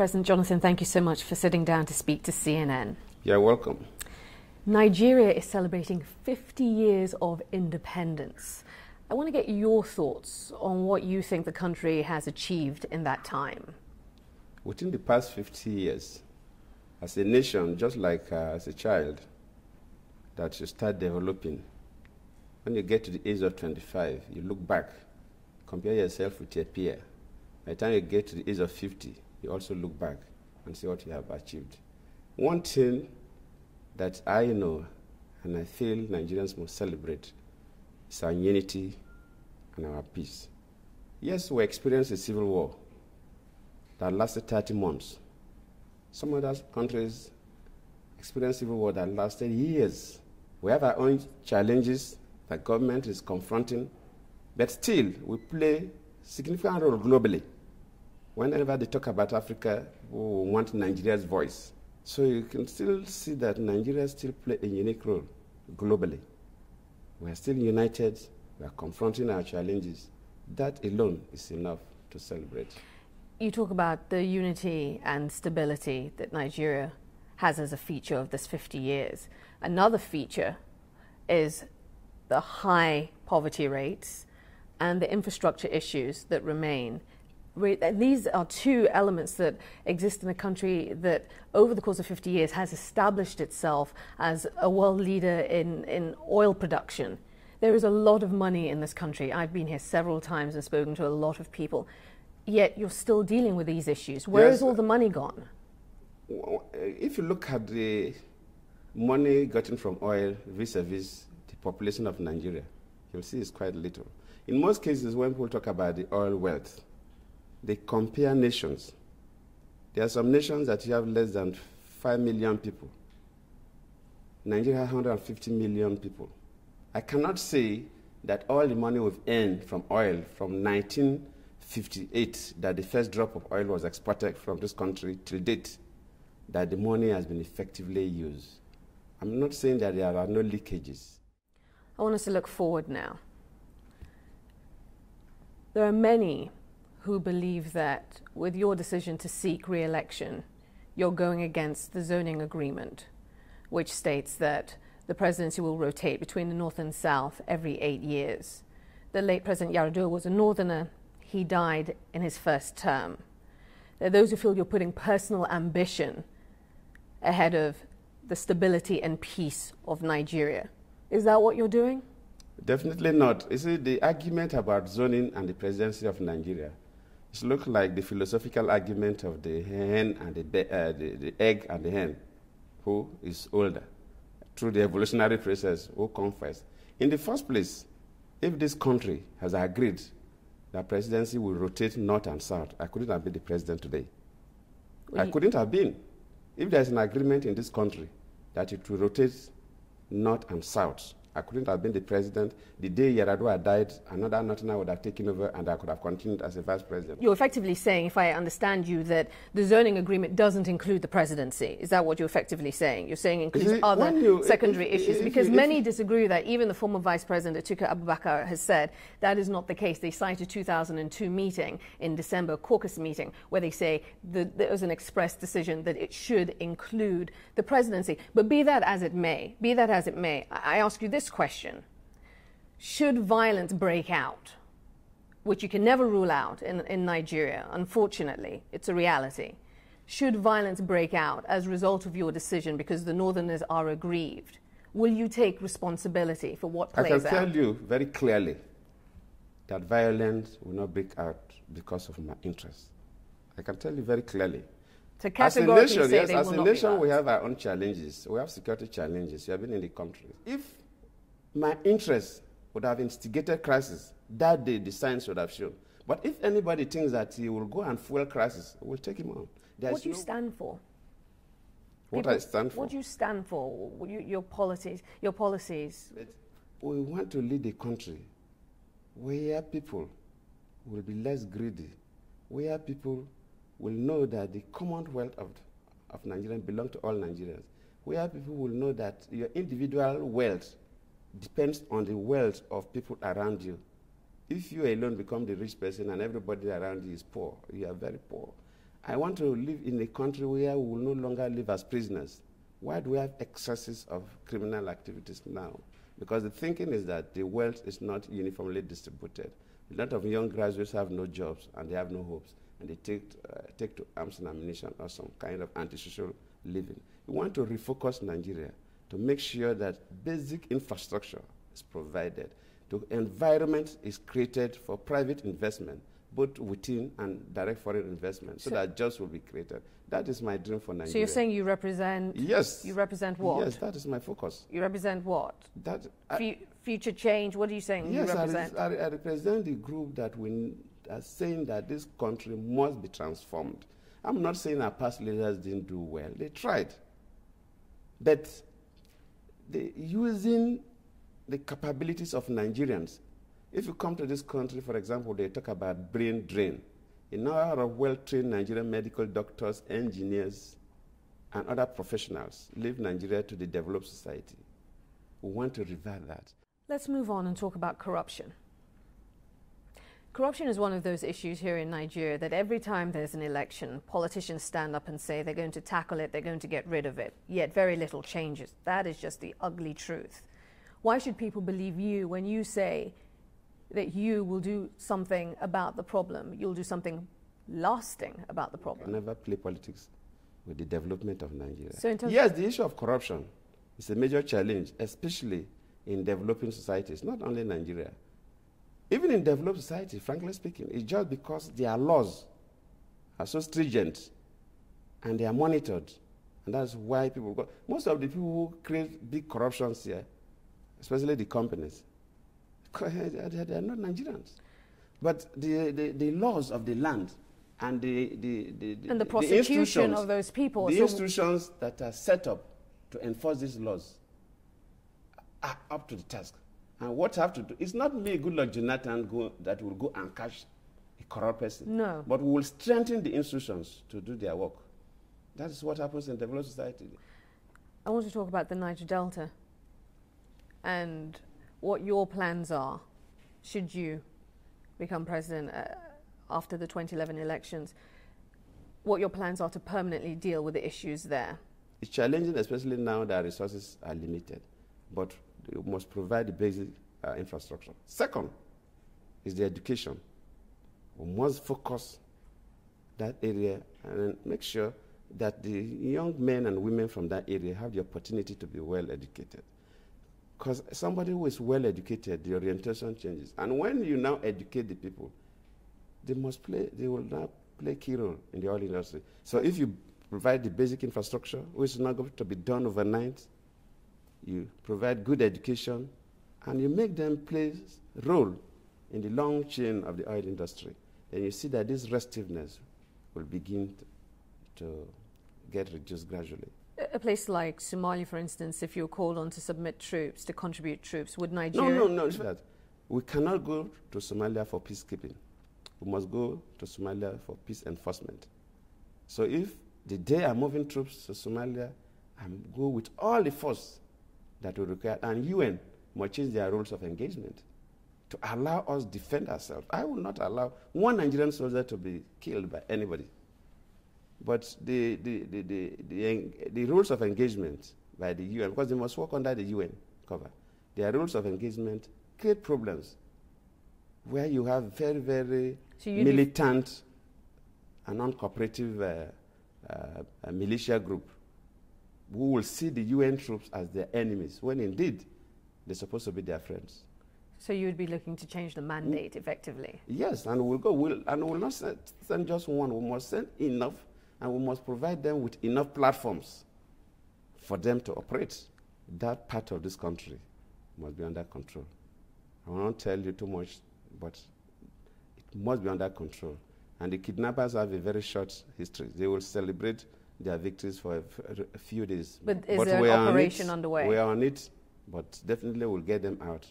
President Jonathan, thank you so much for sitting down to speak to CNN. You're welcome. Nigeria is celebrating 50 years of independence. I want to get your thoughts on what you think the country has achieved in that time. Within the past 50 years, as a nation, just like as a child, that you start developing, when you get to the age of 25, you look back, compare yourself with your peer. By the time you get to the age of 50, you also look back and see what you have achieved. One thing that I know and I feel Nigerians must celebrate is our unity and our peace. Yes, we experienced a civil war that lasted 30 months. Some other countries experienced civil war that lasted years. We have our own challenges that government is confronting, but still we play a significant role globally. Whenever they talk about Africa, we want Nigeria's voice. So you can still see that Nigeria still plays a unique role globally. We are still united, we are confronting our challenges. That alone is enough to celebrate. You talk about the unity and stability that Nigeria has as a feature of this 50 years. Another feature is the high poverty rates and the infrastructure issues that remain. These are two elements that exist in a country that over the course of 50 years has established itself as a world leader in oil production. There is a lot of money in this country. I've been here several times and spoken to a lot of people, yet you're still dealing with these issues. Where is all the money gone? If you look at the money gotten from oil vis-a-vis the population of Nigeria, you'll see it's quite little. In most cases, when people talk about the oil wealth, they compare nations. There are some nations that you have less than 5 million people. Nigeria has 150 million people. I cannot say that all the money we've earned from oil from 1958, that the first drop of oil was exported from this country till date, that the money has been effectively used. I'm not saying that there are no leakages. I want us to look forward now. There are many who believe that with your decision to seek re-election, you're going against the zoning agreement, which states that the presidency will rotate between the North and South every 8 years. The late President Yar'Adua was a Northerner. He died in his first term. There are those who feel you're putting personal ambition ahead of the stability and peace of Nigeria. Is that what you're doing? Definitely not. You see, the argument about zoning and the presidency of Nigeria, it looks like the philosophical argument of the hen and the egg and the hen, who is older, through the evolutionary process, who comes first. In the first place, if this country has agreed that presidency will rotate north and south, I couldn't have been the president today. I couldn't have been. If there's an agreement in this country that it will rotate north and south, I couldn't have been the president. The day Yar'Adua died, another Northerner would have taken over and I could have continued as a vice president. You're effectively saying, if I understand you, that the zoning agreement doesn't include the presidency. Is that what you're effectively saying? You're saying it includes other secondary issues? Because many disagree with that. Even the former vice president, Atiku Abubakar, has said that is not the case. They cite a 2002 meeting in December, caucus meeting, where they say that there was an express decision that it should include the presidency. But be that as it may, I ask you this question. Should violence break out, which you can never rule out in Nigeria, unfortunately, it's a reality. Should violence break out as a result of your decision because the Northerners are aggrieved, will you take responsibility for what plays out? I can tell you very clearly that violence will not break out because of my interests. I can tell you very clearly. As a nation, we have our own challenges. We have security challenges. We have been in the country. If my interests would have instigated crisis, that day the signs would have shown. But if anybody thinks that he will go and fuel crisis, we'll take him on. What do you stand for? What I stand for? What do you stand for? Your policies? Your policies? We want to lead a country where people will be less greedy, where people will know that the commonwealth of Nigerians belong to all Nigerians, where people will know that your individual wealth depends on the wealth of people around you. If you alone become the rich person and everybody around you is poor, you are very poor. I want to live in a country where we will no longer live as prisoners. Why do we have excesses of criminal activities now? Because the thinking is that the wealth is not uniformly distributed. A lot of young graduates have no jobs and they have no hopes, and they take to arms and ammunition or some kind of antisocial living. We want to refocus Nigeria to make sure that basic infrastructure is provided, the environment is created for private investment, both within and direct foreign investment, so that jobs will be created. That is my dream for Nigeria. So you're saying you represent... Yes. You represent what? Yes, that is my focus. You represent what? That future change? What are you saying yes, you represent? I represent the group that we are saying that this country must be transformed. I'm not saying our past leaders didn't do well. They tried. But using the capabilities of Nigerians. If you come to this country, for example, they talk about brain drain. A number of well-trained Nigerian medical doctors, engineers, and other professionals leave Nigeria to the developed society. We want to revert that. Let's move on and talk about corruption. Corruption is one of those issues here in Nigeria that every time there's an election, politicians stand up and say they're going to tackle it, they're going to get rid of it, yet very little changes. That is just the ugly truth. Why should people believe you when you say that you will do something about the problem? You'll do something lasting about the problem. I never play politics with the development of Nigeria. So yes, the issue of corruption is a major challenge, especially in developing societies, not only Nigeria. Even in developed society, frankly speaking, it's just because their laws are so stringent and they are monitored. And that's why people go. Most of the people who create big corruptions here, especially the companies, they are not Nigerians. But the laws of the land and the prosecution of those people. The institutions that are set up to enforce these laws are up to the task. And what I have to do, it's not me, Goodluck.jonathan, that will go and catch a corrupt person. No. But we will strengthen the institutions to do their work. That is what happens in developed society. I want to talk about the Niger Delta and what your plans are should you become president after the 2011 elections, what your plans are to permanently deal with the issues there. It's challenging, especially now that resources are limited, but you must provide the basic infrastructure. Second is the education. We must focus that area and make sure that the young men and women from that area have the opportunity to be well educated. Because somebody who is well educated, the orientation changes. And when you now educate the people, they will now play a key role in the oil industry. So if you provide the basic infrastructure, which is not going to be done overnight, you provide good education, and you make them play a role in the long chain of the oil industry, then you see that this restiveness will begin to get reduced gradually. A place like Somalia, for instance, if you're called on to submit troops, to contribute troops, would Nigeria... No, it's that. We cannot go to Somalia for peacekeeping. We must go to Somalia for peace enforcement. So if the day I'm moving troops to Somalia, I go with all the force that we require, and UN must change their rules of engagement to allow us defend ourselves. I will not allow one Nigerian soldier to be killed by anybody. But the rules of engagement by the UN, because they must work under the UN cover, their rules of engagement create problems where you have very, very militant and non-cooperative militia group who will see the UN troops as their enemies, when indeed they're supposed to be their friends. So you would be looking to change the mandate effectively? Yes, and we'll not send just one. We must send enough, and we must provide them with enough platforms for them to operate. That part of this country must be under control. I will not tell you too much, but it must be under control. And the kidnappers have a very short history. They will celebrate their victories for a few days. But is there an operation underway? We are on it, but definitely we'll get them out.